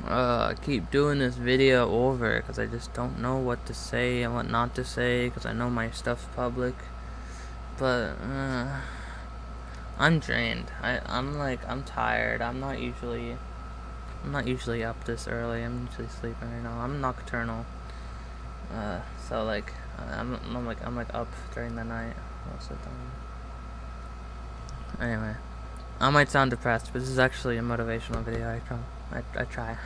I keep doing this video over because I just don't know what to say and what not to say because I know my stuff's public. But I'm drained. I'm tired. I'm not usually up this early. I'm usually sleeping right now. I'm nocturnal. So like I'm up during the night most of the time. Anyway, I might sound depressed, but this is actually a motivational video. I try.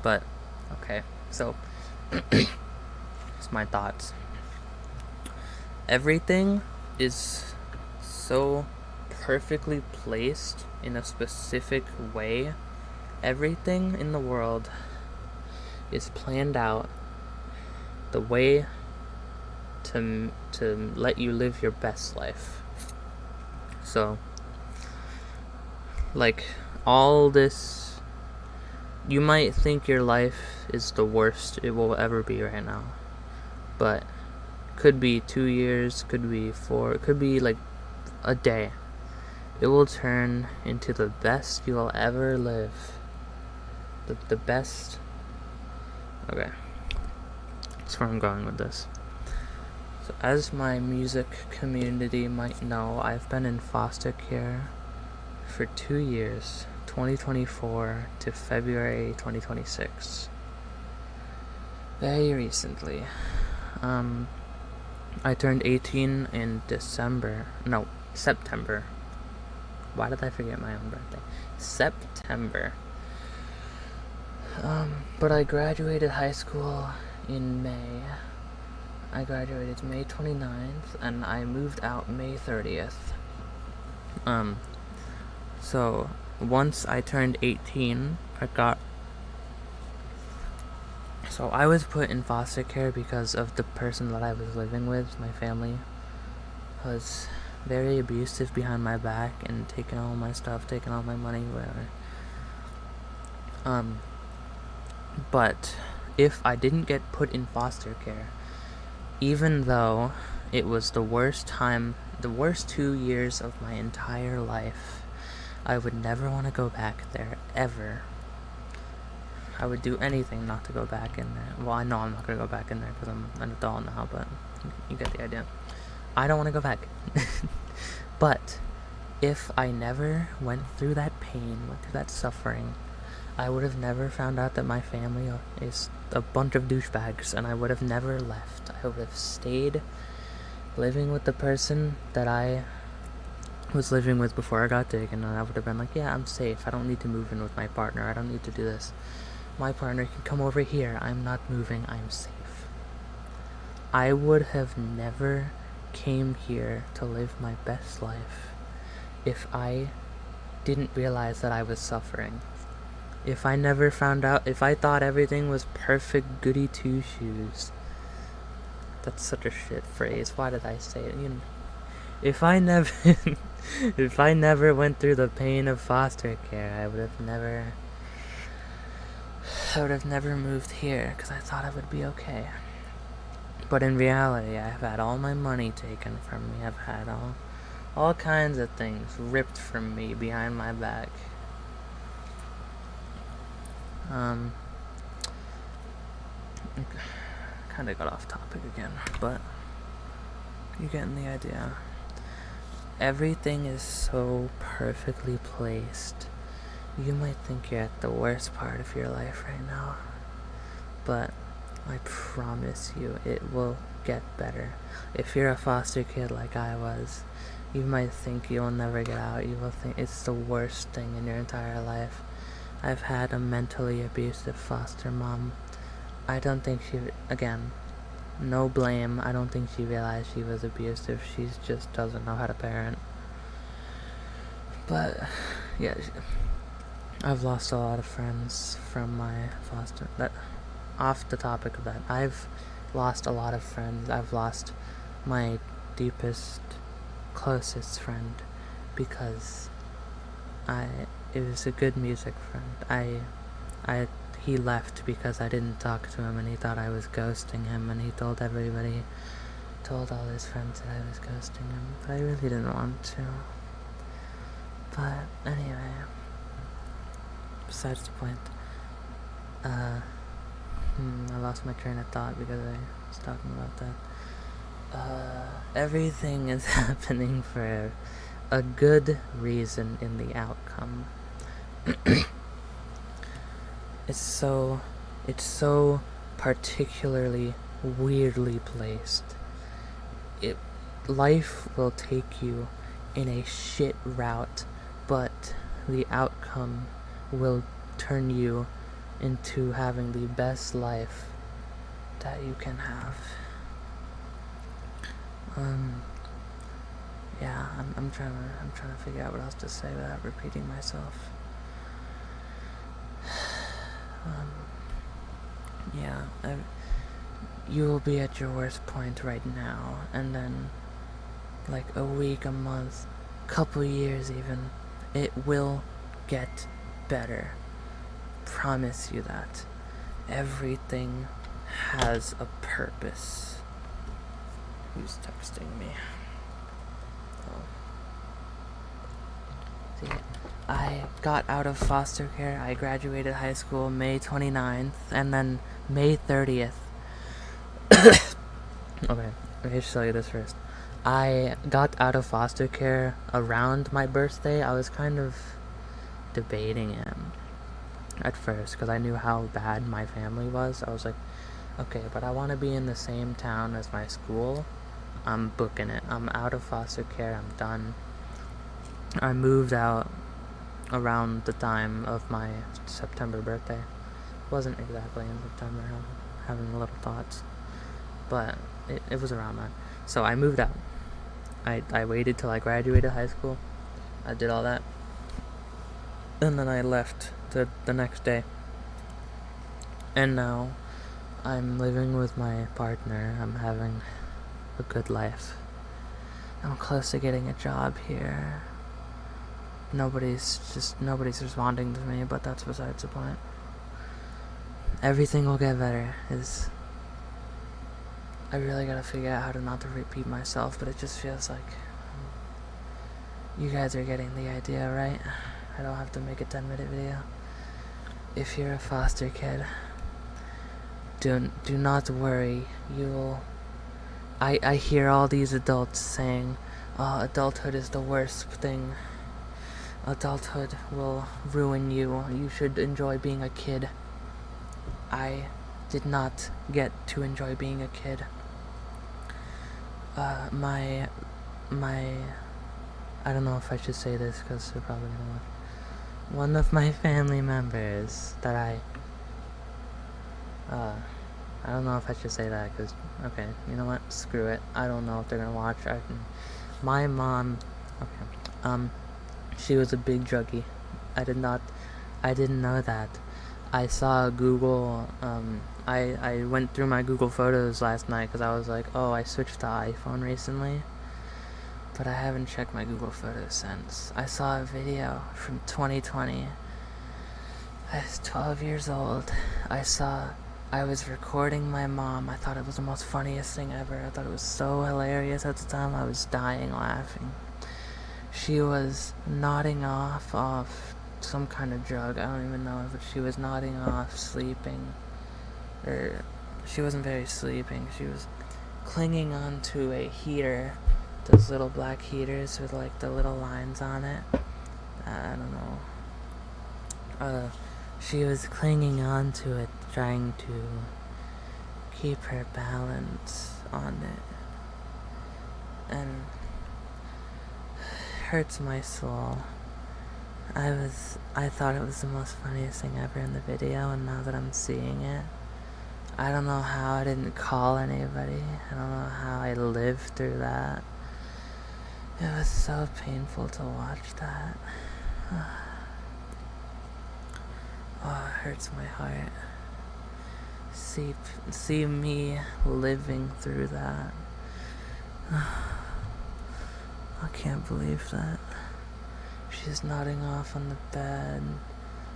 But okay. So, it's my thoughts. Everything is so perfectly placed in a specific way. Everything in the world is planned out the way to let you live your best life. So, like, all this, you might think your life is the worst it will ever be right now, but could be 2 years, could be 4, it could be like a day. It will turn into the best you will ever live. The best. Okay, that's where I'm going with this. So, as my music community might know, I've been in foster care for 2 years, 2024 to February 2026. Very recently. I turned 18 in September. Why did I forget my own birthday? September. But I graduated high school in May. I graduated May 29th, and I moved out May 30th. So once I turned 18, So I was put in foster care because of the person that I was living with. My family was very abusive behind my back and taking all my stuff, taking all my money, whatever. But if I didn't get put in foster care, even though it was the worst 2 years of my entire life, I would never want to go back there, ever. I would do anything not to go back in there. Well, I know I'm not going to go back in there because I'm an adult now, but you get the idea. I don't want to go back. But if I never went through that pain, went through that suffering, I would have never found out that my family is a bunch of douchebags, and I would have never left. I would have stayed living with the person that I was living with before I got taken, and I would have been like, yeah, I'm safe. I don't need to move in with my partner. I don't need to do this. My partner can come over here. I'm not moving. I'm safe. I would have never came here to live my best life if I didn't realize that I was suffering. If I never found out, if I thought everything was perfect goody two-shoes. That's such a shit phrase. Why did I say it? If I never if I never went through the pain of foster care, I would have never moved here because I thought I would be okay. But in reality, I've had all my money taken from me. I've had all kinds of things ripped from me behind my back. Kind of got off topic again, but you're getting the idea. Everything is so perfectly placed. You might think you're at the worst part of your life right now, but I promise you it will get better. If you're a foster kid like I was, you might think you'll never get out. You will think it's the worst thing in your entire life. I've had a mentally abusive foster mom. I don't think again, no blame. I don't think she realized she was abusive. She just doesn't know how to parent. But yeah, I've lost a lot of friends from my foster. Off the topic of that, I've lost a lot of friends. I've lost my deepest, closest friend because it was a good music friend. He left because I didn't talk to him, and he thought I was ghosting him, and he told all his friends that I was ghosting him, but I really didn't want to. But anyway, besides the point. I lost my train of thought because I was talking about that. Everything is happening for a good reason in the outcome. It's so particularly weirdly placed. Life will take you in a shit route, but the outcome will turn you into having the best life that you can have. Yeah, I'm trying to figure out what else to say without repeating myself. Yeah, you will be at your worst point right now, and then like a week, a month, couple years even, it will get better. Promise you that. Everything has a purpose. Who's texting me? Oh. See, I got out of foster care. I graduated high school May 29th, and then May 30th. Okay, I should tell you this first. I got out of foster care around my birthday. I was kind of debating it at first because I knew how bad my family was. I was like, okay, but I want to be in the same town as my school. I'm booking it. I'm out of foster care. I'm done. I moved out around the time of my September birthday. Wasn't exactly in September. I'm having little thoughts. But it was around that. So I moved out. I waited till I graduated high school. I did all that. And then I left the next day. And now I'm living with my partner. I'm having a good life. I'm close to getting a job here. Nobody's responding to me, but that's besides the point. Everything will get better. I really gotta figure out how to not to repeat myself, but it just feels like you guys are getting the idea, right? I don't have to make a 10-minute video. If you're a foster kid, do not worry. I hear all these adults saying, adulthood is the worst thing. Adulthood will ruin you. You should enjoy being a kid. I did not get to enjoy being a kid. My I don't know if I should say this because they're probably gonna watch. One of my family members that I don't know if I should say that because, okay, you know what, screw it. I don't know if they're gonna watch. My mom, okay, she was a big druggie. I didn't know that. I saw Google, I went through my Google Photos last night because I was like, oh, I switched to iPhone recently. But I haven't checked my Google Photos since. I saw a video from 2020. I was 12 years old. I was recording my mom. I thought it was the most funniest thing ever. I thought it was so hilarious at the time. I was dying laughing. She was nodding off some kind of drug. I don't even know, but she was nodding off, sleeping. Or she wasn't very sleeping. She was clinging onto a heater. Those little black heaters with like the little lines on it. I don't know. She was clinging onto it, trying to keep her balance on it. And it hurts my soul. I thought it was the most funniest thing ever in the video, and now that I'm seeing it, I don't know how I didn't call anybody. I don't know how I lived through that. It was so painful to watch that. Oh, it hurts my heart. See me living through that. I can't believe that. She's nodding off on the bed,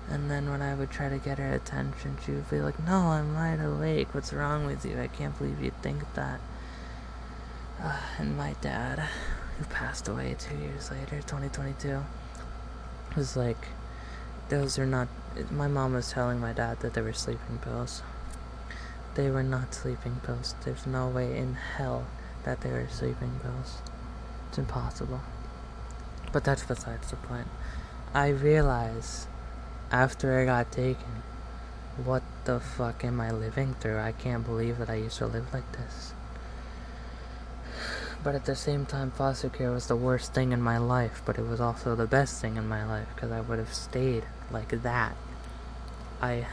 and then when I would try to get her attention, she would be like, no, I'm right awake. What's wrong with you? I can't believe you think that. And my dad, who passed away 2 years later, 2022, was like, those are not My mom was telling my dad that they were sleeping pills. They were not sleeping pills. There's no way in hell that they were sleeping pills. It's impossible. But that's besides the point. I realize after I got taken, what the fuck am I living through? I can't believe that I used to live like this. But at the same time, foster care was the worst thing in my life, but it was also the best thing in my life, because I would have stayed like that. I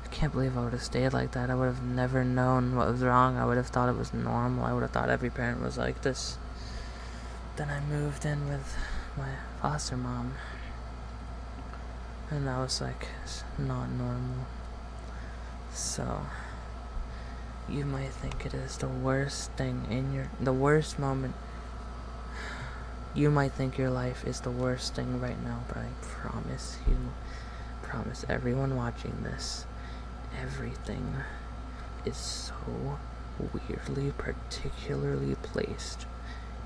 can't believe I would have stayed like that. I would have never known what was wrong. I would have thought it was normal. I would have thought every parent was like this. Then I moved in with my foster mom, and that was like not normal. So you might think it is the worst thing the worst moment. You might think your life is the worst thing right now, but I promise everyone watching this, everything is so weirdly, particularly placed.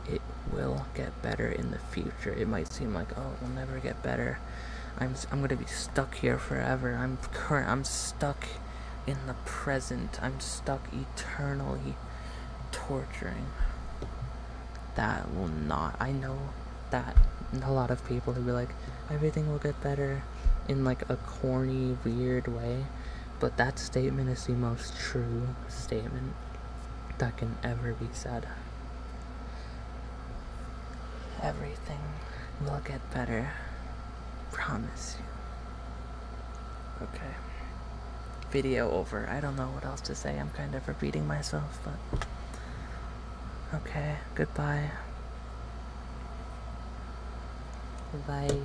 It will get better in the future. It might seem like, oh, it will never get better. I'm gonna be stuck here forever. I'm stuck in the present. I'm stuck eternally torturing. That will not. I know that a lot of people who be like, everything will get better in like a corny, weird way. But that statement is the most true statement that can ever be said. Everything will get better. Promise you. Okay. Video over. I don't know what else to say. I'm kind of repeating myself, but okay. Goodbye. Bye.